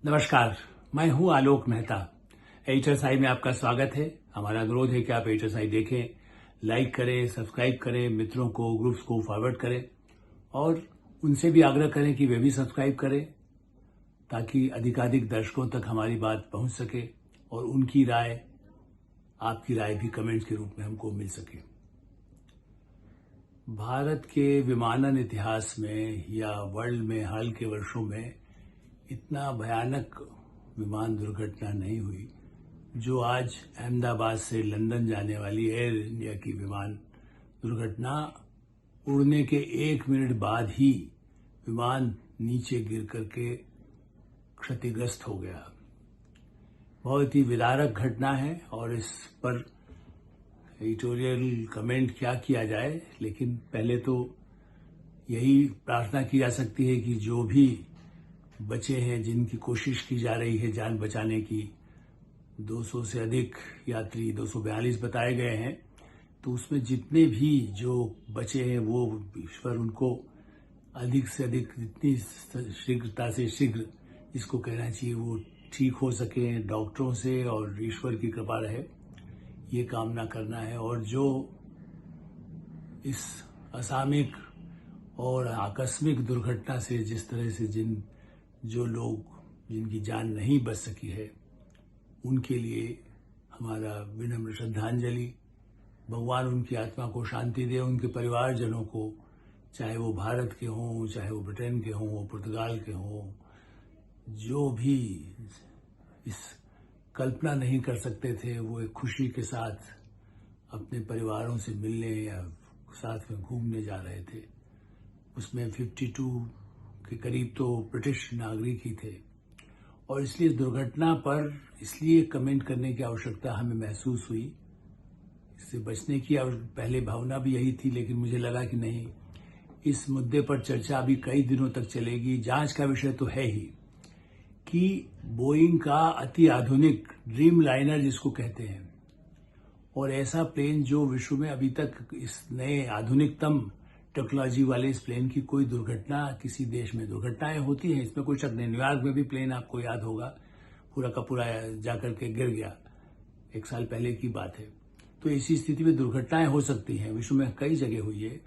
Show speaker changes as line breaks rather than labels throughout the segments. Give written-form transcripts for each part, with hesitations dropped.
नमस्कार, मैं हूं आलोक मेहता। एचएसआई में आपका स्वागत है। हमारा अनुरोध है कि आप एचएसआई देखें, लाइक करें, सब्सक्राइब करें, मित्रों को, ग्रुप्स को फॉरवर्ड करें और उनसे भी आग्रह करें कि वे भी सब्सक्राइब करें ताकि अधिकाधिक दर्शकों तक हमारी बात पहुंच सके और उनकी राय, आपकी राय भी कमेंट्स के रूप में हमको मिल सके। भारत के विमानन इतिहास में या वर्ल्ड में हाल के वर्षों में इतना भयानक विमान दुर्घटना नहीं हुई जो आज अहमदाबाद से लंदन जाने वाली एयर इंडिया की विमान दुर्घटना। उड़ने के 1 मिनट बाद ही विमान नीचे गिर करके क्षतिग्रस्त हो गया। बहुत ही विदारक घटना है और इस पर एडिटोरियल कमेंट क्या किया जाए, लेकिन पहले तो यही प्रार्थना की जा सकती है कि जो भी बचे हैं, जिनकी कोशिश की जा रही है जान बचाने की, 200 से अधिक यात्री 242 बताए गए हैं, तो उसमें जितने भी जो बचे हैं वो ईश्वर उनको अधिक से अधिक, जितनी शीघ्रता से शीघ्र इसको कहना चाहिए, वो ठीक हो सके, डॉक्टरों से और ईश्वर की कृपा रहे, ये कामना करना है। और जो इस असामयिक और आकस्मिक दुर्घटना से जिस तरह से जो लोग जिनकी जान नहीं बच सकी है, उनके लिए हमारा विनम्र श्रद्धांजलि। भगवान उनकी आत्मा को शांति दे, उनके परिवारजनों को, चाहे वो भारत के हों, चाहे वो ब्रिटेन के हों, पुर्तगाल के हों, जो भी इस कल्पना नहीं कर सकते थे वो एक खुशी के साथ अपने परिवारों से मिलने या साथ में घूमने जा रहे थे। उसमें 52 के करीब तो ब्रिटिश नागरिक ही थे और इसलिए दुर्घटना पर इसलिए कमेंट करने की आवश्यकता हमें महसूस हुई। इससे बचने की पहले भावना भी यही थी, लेकिन मुझे लगा कि नहीं, इस मुद्दे पर चर्चा अभी कई दिनों तक चलेगी। जांच का विषय तो है ही कि बोइंग का अति आधुनिक ड्रीम लाइनर जिसको कहते हैं, और ऐसा प्लेन जो विश्व में अभी तक इस नए आधुनिकतम टेक्नोलॉजी वाले इस प्लेन की कोई दुर्घटना, किसी देश में दुर्घटनाएं होती हैं, इसमें कोई शक नहीं। न्यूयॉर्क में भी प्लेन आपको याद होगा पूरा का पूरा जाकर के गिर गया, 1 साल पहले की बात है। तो ऐसी स्थिति में दुर्घटनाएं हो सकती हैं, विश्व में कई जगह हुई है।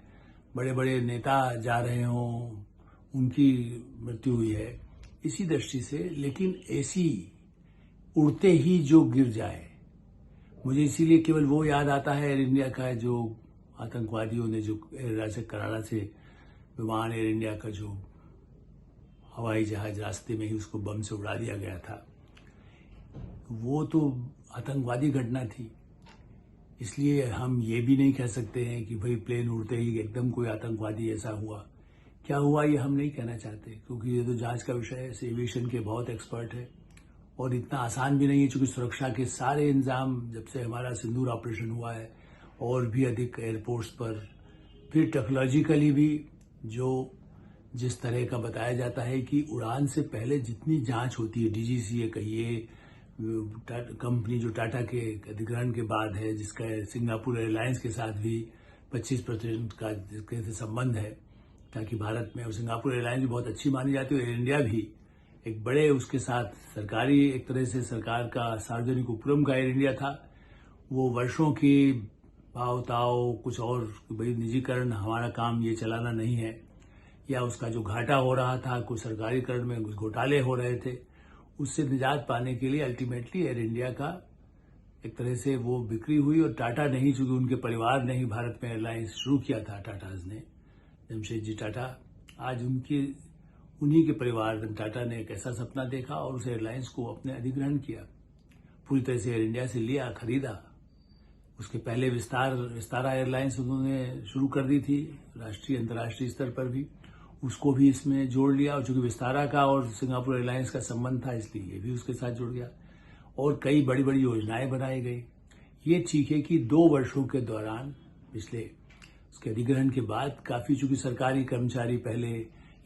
बड़े बड़े नेता जा रहे हों, उनकी मृत्यु हुई है इसी दृष्टि से। लेकिन ऐसी उड़ते ही जो गिर जाए, मुझे इसीलिए केवल वो याद आता है एयर इंडिया का, जो आतंकवादियों ने जो कराला से विमान एयर इंडिया का जो हवाई जहाज रास्ते में ही उसको बम से उड़ा दिया गया था, वो तो आतंकवादी घटना थी। इसलिए हम ये भी नहीं कह सकते हैं कि भाई प्लेन उड़ते ही एकदम कोई आतंकवादी ऐसा हुआ। क्या हुआ ये हम नहीं कहना चाहते, क्योंकि ये तो जांच का विषय है। एविएशन के बहुत एक्सपर्ट है और इतना आसान भी नहीं है, क्योंकि सुरक्षा के सारे इंतजाम जब से हमारा सिंदूर ऑपरेशन हुआ है और भी अधिक एयरपोर्ट्स पर, फिर टेक्नोलॉजिकली भी जो जिस तरह का बताया जाता है कि उड़ान से पहले जितनी जांच होती है, डीजीसीए कहिए, कंपनी जो टाटा के अधिग्रहण के बाद है, जिसका सिंगापुर एयरलाइंस के साथ भी 25% का जिसके से संबंध है, ताकि भारत में, और सिंगापुर एयरलाइंस भी बहुत अच्छी मानी जाती है, और एयर इंडिया भी एक बड़े उसके साथ सरकारी, एक तरह से सरकार का सार्वजनिक उपक्रम का एयर इंडिया था। वो वर्षों की भाव कुछ और, भाई निजीकरण, हमारा काम ये चलाना नहीं है, या उसका जो घाटा हो रहा था, कुछ सरकारीकरण में कुछ घोटाले हो रहे थे, उससे निजात पाने के लिए अल्टीमेटली एयर इंडिया का एक तरह से वो बिक्री हुई। और टाटा नहीं, चूंकि उनके परिवार ने ही भारत में एयरलाइंस शुरू किया था, टाटाज ने, जमशेदजी टाटा, आज उन्हीं के परिवार टाटा ने एक ऐसा सपना देखा और उस एयरलाइंस को अपने अधिग्रहण किया, पूरी तरह से एयर इंडिया से लिया, खरीदा। उसके पहले विस्तारा एयरलाइंस उन्होंने शुरू कर दी थी, राष्ट्रीय अंतर्राष्ट्रीय स्तर पर भी, उसको भी इसमें जोड़ लिया। और चूंकि विस्तारा का और सिंगापुर एयरलाइंस का संबंध था, इसलिए ये भी उसके साथ जुड़ गया और कई बड़ी बड़ी योजनाएं बनाई गई। ये ठीक है कि 2 वर्षों के दौरान, पिछले उसके अधिग्रहण के बाद, काफी, चूंकि सरकारी कर्मचारी पहले,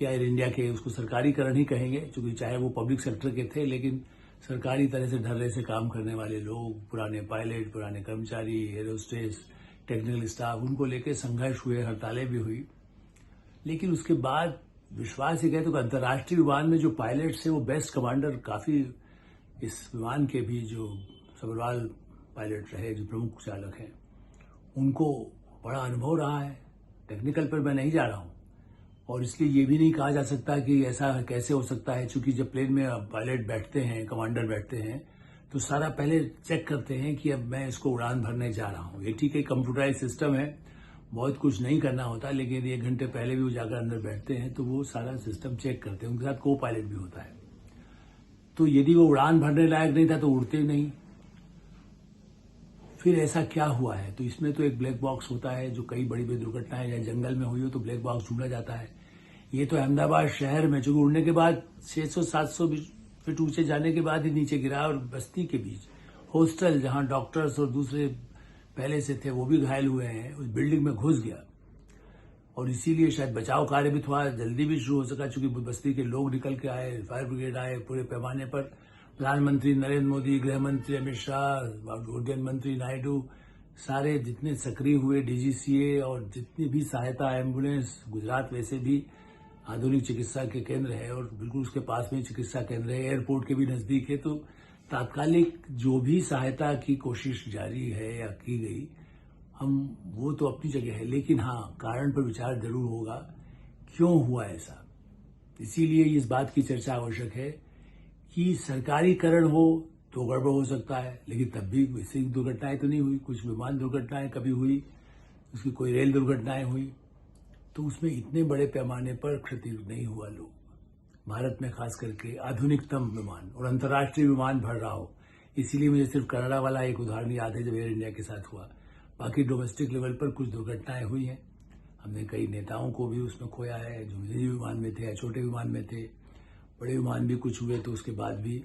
या एयर इंडिया के, उसको सरकारीकरण ही कहेंगे, चूंकि चाहे वो पब्लिक सेक्टर के थे, लेकिन सरकारी तरह से ढर्रे से काम करने वाले लोग, पुराने पायलट, पुराने कर्मचारी, एरोस्टेस, टेक्निकल स्टाफ, उनको लेकर संघर्ष हुए, हड़तालें भी हुई। लेकिन उसके बाद विश्वास ये कहते हैं कि अंतर्राष्ट्रीय विमान में जो पायलट्स हैं वो बेस्ट कमांडर काफ़ी इस विमान के भी जो सबरवाल पायलट रहे जो प्रमुख चालक हैं उनको बड़ा अनुभव रहा है। टेक्निकल पर मैं नहीं जा रहा हूँ और इसलिए ये भी नहीं कहा जा सकता कि ऐसा कैसे हो सकता है, क्योंकि जब प्लेन में पायलट बैठते हैं, कमांडर बैठते हैं, तो सारा पहले चेक करते हैं कि अब मैं इसको उड़ान भरने जा रहा हूँ। ये ठीक है, कंप्यूटराइज सिस्टम है, बहुत कुछ नहीं करना होता, लेकिन 1 घंटे पहले भी वो जाकर अंदर बैठते हैं तो वो सारा सिस्टम चेक करते हैं। उनके साथ को पायलट भी होता है। तो यदि वो उड़ान भरने लायक नहीं था तो उड़ते नहीं। फिर ऐसा क्या हुआ है? तो इसमें तो एक ब्लैक बॉक्स होता है, जो कई बड़ी बड़ी दुर्घटनाएं या जंगल में हुई हो तो ब्लैक बॉक्स ढूंढा जाता है। ये तो अहमदाबाद शहर में, चूंकि उड़ने के बाद 600-700 फीट ऊंचे जाने के बाद ही नीचे गिरा और बस्ती के बीच हॉस्टल जहां डॉक्टर्स और दूसरे पहले से थे वो भी घायल हुए हैं, उस बिल्डिंग में घुस गया और इसीलिए शायद बचाव कार्य भी थोड़ा जल्दी भी शुरू हो सका, चूंकि बस्ती के लोग निकल के आए, फायर ब्रिगेड आए पूरे पैमाने पर। प्रधानमंत्री नरेंद्र मोदी, गृह मंत्री अमित शाह, उड्डयन मंत्री नायडू, सारे जितने सक्रिय हुए, डीजीसीए और जितनी भी सहायता, एम्बुलेंस, गुजरात वैसे भी आधुनिक चिकित्सा के केंद्र है और बिल्कुल उसके पास में चिकित्सा केंद्र है, एयरपोर्ट के भी नजदीक है, तो तात्कालिक जो भी सहायता की कोशिश जारी है या की गई, हम वो तो अपनी जगह है, लेकिन हाँ, कारण पर विचार जरूर होगा, क्यों हुआ ऐसा। इसीलिए इस बात की चर्चा आवश्यक है कि सरकारीकरण हो तो गड़बड़ हो सकता है, लेकिन तब भी वैसी दुर्घटनाएं तो नहीं हुई। कुछ विमान दुर्घटनाएं कभी हुई, उसकी कोई रेल दुर्घटनाएं हुई, तो उसमें इतने बड़े पैमाने पर क्षति नहीं हुआ। लोग भारत में खास करके आधुनिकतम विमान और अंतर्राष्ट्रीय विमान भर रहा हो, इसीलिए मुझे सिर्फ कनाडा वाला एक उदाहरण याद है जब एयर इंडिया के साथ हुआ। बाकी डोमेस्टिक लेवल पर कुछ दुर्घटनाएं हुई हैं। हमने कई नेताओं को भी उसमें खोया है, जो निजी विमान में थे या छोटे विमान में थे। बड़े विमान भी कुछ हुए तो उसके बाद भी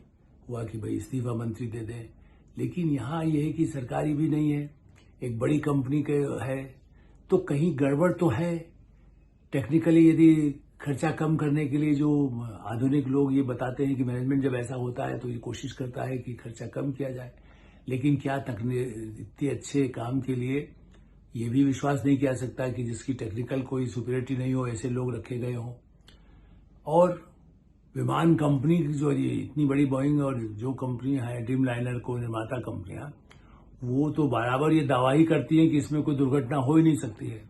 हुआ कि भाई इस्तीफा मंत्री दे दें, लेकिन यहाँ ये है कि सरकारी भी नहीं है, एक बड़ी कंपनी के है, तो कहीं गड़बड़ तो है। टेक्निकली यदि खर्चा कम करने के लिए जो आधुनिक लोग ये बताते हैं कि मैनेजमेंट जब ऐसा होता है तो ये कोशिश करता है कि खर्चा कम किया जाए, लेकिन क्या इतने अच्छे काम के लिए ये भी विश्वास नहीं किया सकता कि जिसकी टेक्निकल कोई सुपीरियरिटी नहीं हो ऐसे लोग रखे गए हों। और विमान कंपनी जो ये इतनी बड़ी बोइंग और जो कंपनी है ड्रीम लाइनर को निर्माता कंपनियां, वो तो बराबर ये दावा ही करती हैं कि इसमें कोई दुर्घटना हो ही नहीं सकती है।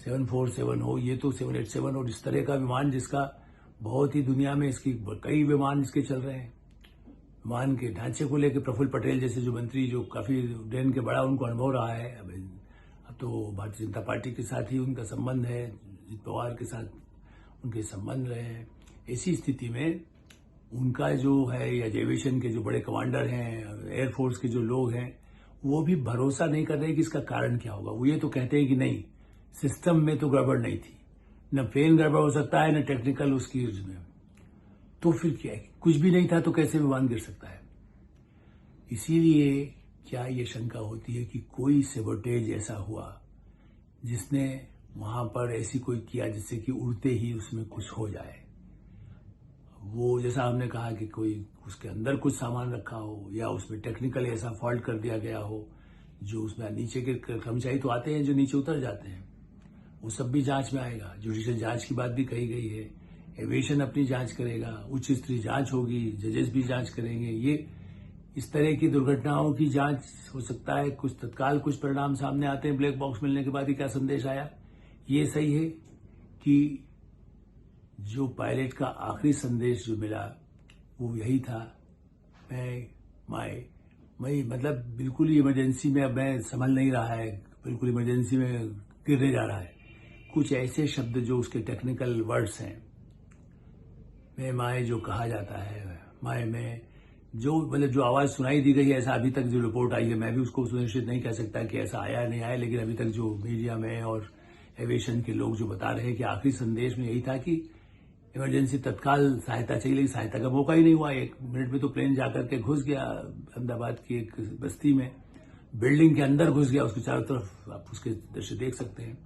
747 हो, ये तो 787 और इस तरह का विमान जिसका बहुत ही दुनिया में इसकी कई विमान इसके चल रहे हैं। विमान के ढांचे को लेकर प्रफुल्ल पटेल जैसे जो मंत्री, जो काफी उड्डयन के बड़ा उनको अनुभव रहा है, अब तो भारतीय जनता पार्टी के साथ ही उनका संबंध है, अजित पवार के साथ उनके संबंध रहे हैं। ऐसी स्थिति में उनका जो है या एविएशन के जो बड़े कमांडर हैं, एयरफोर्स के जो लोग हैं, वो भी भरोसा नहीं कर रहे कि इसका कारण क्या होगा। वो ये तो कहते हैं कि नहीं, सिस्टम में तो गड़बड़ नहीं थी, न प्लेन गड़बड़ हो सकता है न टेक्निकल उसकी में, तो फिर क्या है, कुछ भी नहीं था तो कैसे विमान गिर सकता है। इसीलिए क्या ये शंका होती है कि कोई सेबोटेज ऐसा हुआ जिसने वहां पर ऐसी कोई किया जिससे कि उड़ते ही उसमें कुछ हो जाए। वो जैसा हमने कहा कि कोई उसके अंदर कुछ सामान रखा हो या उसमें टेक्निकल ऐसा फॉल्ट कर दिया गया हो, जो उसमें नीचे के कर्मचारी तो आते हैं जो नीचे उतर जाते हैं, वो सब भी जांच में आएगा। जुडिशियल जांच की बात भी कही गई है, एविएशन अपनी जांच करेगा, उच्च स्तरीय जांच होगी, जजेस भी जांच करेंगे। ये इस तरह की दुर्घटनाओं की जांच हो सकता है, कुछ तत्काल कुछ परिणाम सामने आते हैं ब्लैक बॉक्स मिलने के बाद ही क्या संदेश आया। ये सही है कि जो पायलट का आखिरी संदेश जो मिला वो यही था, मैं मतलब बिल्कुल इमरजेंसी में, अब मैं संभल नहीं रहा है, बिल्कुल इमरजेंसी में गिरने जा रहा है, कुछ ऐसे शब्द जो उसके टेक्निकल वर्ड्स हैं। माए जो कहा जाता है, माए में जो मतलब जो आवाज सुनाई दी गई है, ऐसा अभी तक जो रिपोर्ट आई है, मैं भी उसको सुनिश्चित नहीं कह सकता कि ऐसा आया नहीं आया, लेकिन अभी तक जो मीडिया में और एविएशन के लोग जो बता रहे हैं कि आखिरी संदेश में यही था कि इमरजेंसी तत्काल सहायता चाहिए, लेकिन सहायता का मौका ही नहीं हुआ। 1 मिनट में तो प्लेन जाकर के घुस गया अहमदाबाद की एक बस्ती में, बिल्डिंग के अंदर घुस गया, उसके चारों तरफ आप उसके दृश्य देख सकते हैं।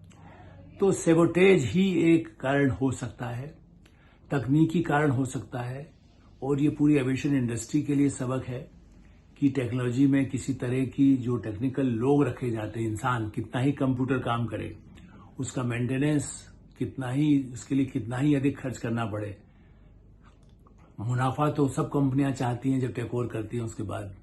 तो सेबोटेज ही एक कारण हो सकता है, तकनीकी कारण हो सकता है, और ये पूरी एविएशन इंडस्ट्री के लिए सबक है कि टेक्नोलॉजी में किसी तरह की जो टेक्निकल लोग रखे जाते हैं, इंसान कितना ही कंप्यूटर काम करे, उसका मेंटेनेंस उसके लिए कितना ही अधिक खर्च करना पड़े, मुनाफा तो सब कंपनियां चाहती हैं जब टेक ओवर करती हैं उसके बाद।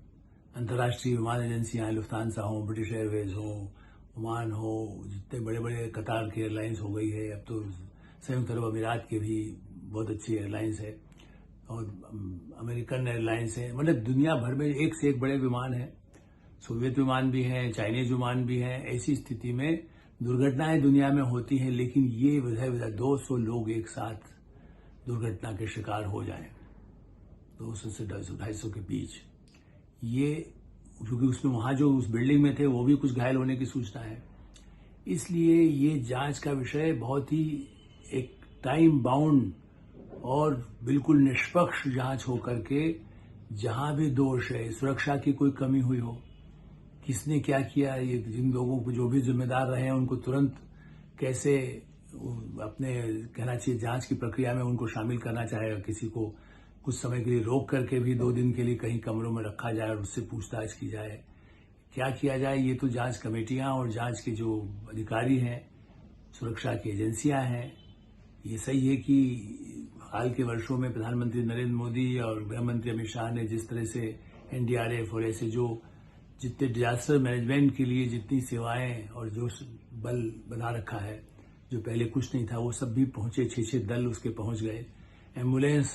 अंतर्राष्ट्रीय विमान एजेंसियां, लुफ्तांसा हो, ब्रिटिश एयरवेज हो, ओमान हो, जितने बड़े बड़े कतार की एयरलाइंस हो गई है, अब तो संयुक्त अरब अमीरात के भी बहुत अच्छी एयरलाइंस है और अमेरिकन एयरलाइंस है। मतलब दुनिया भर में एक से एक बड़े विमान हैं, सोवियत विमान भी हैं, चाइनीज विमान भी हैं। ऐसी स्थिति में दुर्घटनाएं दुनिया में होती हैं, लेकिन ये वजह 200 लोग एक साथ दुर्घटना के शिकार हो जाएं, 200 से 250 के बीच, ये क्योंकि उसमें वहां जो उस बिल्डिंग में थे वो भी कुछ घायल होने की सूचना है। इसलिए ये जांच का विषय बहुत ही एक टाइम बाउंड और बिल्कुल निष्पक्ष जांच हो करके, जहां भी दोष है, सुरक्षा की कोई कमी हुई हो, किसने क्या किया, ये जिन लोगों को जो भी जिम्मेदार रहे हैं उनको तुरंत कैसे अपने कहना चाहिए जांच की प्रक्रिया में उनको शामिल करना चाहेगा, किसी को कुछ समय के लिए रोक करके भी 2 दिन के लिए कहीं कमरों में रखा जाए और उससे पूछताछ की जाए, क्या किया जाए। ये तो जांच कमेटियां और जांच के जो अधिकारी हैं, सुरक्षा की एजेंसियां हैं। ये सही है कि हाल के वर्षों में प्रधानमंत्री नरेंद्र मोदी और गृह मंत्री अमित शाह ने जिस तरह से एनडीआरएफ और ऐसे जो जितने डिजास्टर मैनेजमेंट के लिए जितनी सेवाएं और जो बल बना रखा है, जो पहले कुछ नहीं था, वो सब भी पहुंचे, 6 दल उसके पहुंच गए। एम्बुलेंस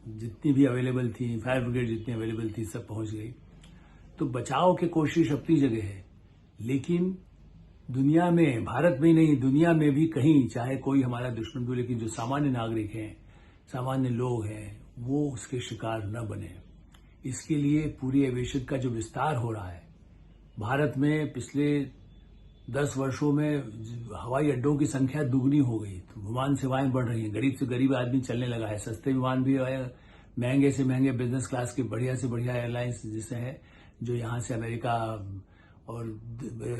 जितनी भी अवेलेबल थी, फायर ब्रिगेड जितनी अवेलेबल थी, सब पहुंच गई। तो बचाव की कोशिश अपनी जगह है, लेकिन दुनिया में, भारत में ही नहीं दुनिया में भी कहीं, चाहे कोई हमारा दुश्मन भी, लेकिन जो सामान्य नागरिक हैं, सामान्य लोग हैं, वो उसके शिकार न बने। इसके लिए पूरी एविएशन का जो विस्तार हो रहा है, भारत में पिछले 10 वर्षों में हवाई अड्डों की संख्या दुगनी हो गई, तो विमान सेवाएं बढ़ रही हैं, गरीब से गरीब आदमी चलने लगा है, सस्ते विमान भी है, महंगे से महंगे बिजनेस क्लास के बढ़िया से बढ़िया एयरलाइंस जैसे हैं, जो यहाँ से अमेरिका और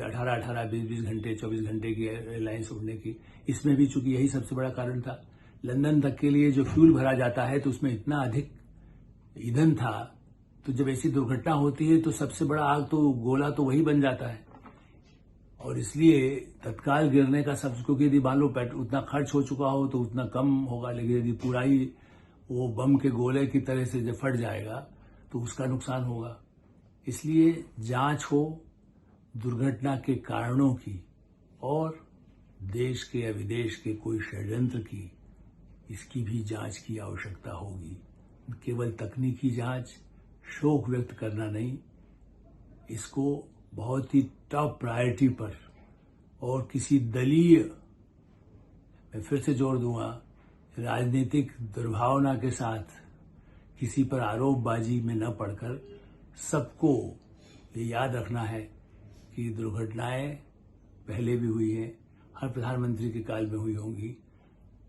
18-18, 20-20 घंटे, 24 घंटे की एयरलाइंस उड़ने की। इसमें भी चूंकि यही सबसे बड़ा कारण था, लंदन तक के लिए जो फ्यूल भरा जाता है तो उसमें इतना अधिक ईंधन था, तो जब ऐसी दुर्घटना होती है तो सबसे बड़ा आग तो गोला तो वही बन जाता है, और इसलिए तत्काल गिरने का सब, क्योंकि यदि मान लो उतना खर्च हो चुका हो तो उतना कम होगा, लेकिन यदि पूरा ही वो बम के गोले की तरह से जब फट जाएगा तो उसका नुकसान होगा। इसलिए जांच हो दुर्घटना के कारणों की और देश के या विदेश के कोई षड्यंत्र की, इसकी भी जांच की आवश्यकता होगी। केवल तकनीकी जांच, शोक व्यक्त करना नहीं, इसको बहुत ही टॉप प्रायोरिटी पर और किसी दलीय, मैं फिर से जोर दूंगा, राजनीतिक दुर्भावना के साथ किसी पर आरोपबाजी में न पड़कर सबको ये याद रखना है कि दुर्घटनाएं पहले भी हुई हैं, हर प्रधानमंत्री के काल में हुई होंगी।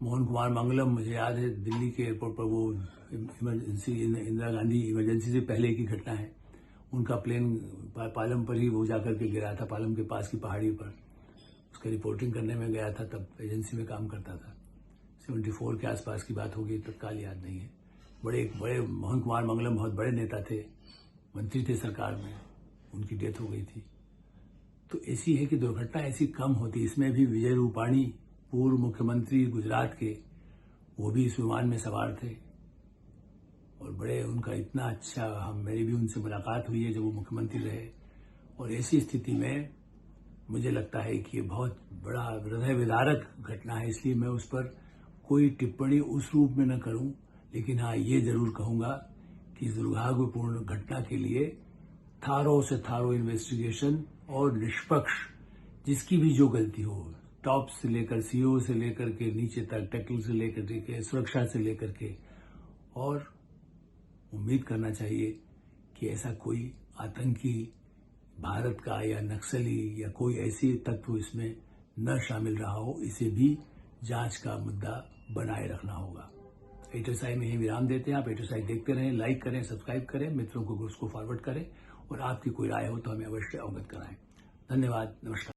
मोहन कुमार मंगलम, मुझे याद है दिल्ली के एयरपोर्ट पर वो इमरजेंसी, इंदिरा गांधी इमरजेंसी से पहले की घटना है, उनका प्लेन पालम पर ही वो जाकर के गिरा था, पालम के पास की पहाड़ी पर। उसका रिपोर्टिंग करने में गया था, तब एजेंसी में काम करता था, 74 के आसपास की बात होगी, तत्काल याद नहीं है। बड़े मोहन कुमार मंगलम बहुत बड़े नेता थे, मंत्री थे सरकार में, उनकी डेथ हो गई थी। तो ऐसी है कि दुर्घटना ऐसी कम होती। इसमें भी विजय रूपाणी, पूर्व मुख्यमंत्री गुजरात के, वो भी इस विमान में सवार थे और बड़े उनका इतना अच्छा, मेरी भी उनसे मुलाकात हुई है जब वो मुख्यमंत्री रहे। और ऐसी स्थिति में मुझे लगता है कि ये बहुत बड़ा हृदय विदारक घटना है, इसलिए मैं उस पर कोई टिप्पणी उस रूप में न करूं, लेकिन हाँ ये जरूर कहूंगा कि इस दुर्भाग्यपूर्ण घटना के लिए थारो से थारो इन्वेस्टिगेशन और निष्पक्ष, जिसकी भी जो गलती हो, टॉप से लेकर सीईओ से लेकर के नीचे तक, टेक्निकल से लेकर के, सुरक्षा से लेकर के, और उम्मीद करना चाहिए कि ऐसा कोई आतंकी भारत का या नक्सली या कोई ऐसी तत्व इसमें न शामिल रहा हो। इसे भी जांच का मुद्दा बनाए रखना होगा। एटोसाई में ही विराम देते हैं। आप एटोसाई देखते रहें, लाइक करें, सब्सक्राइब करें, मित्रों को उसको फॉरवर्ड करें, और आपकी कोई राय हो तो हमें अवश्य अवगत कराएं। धन्यवाद, नमस्कार।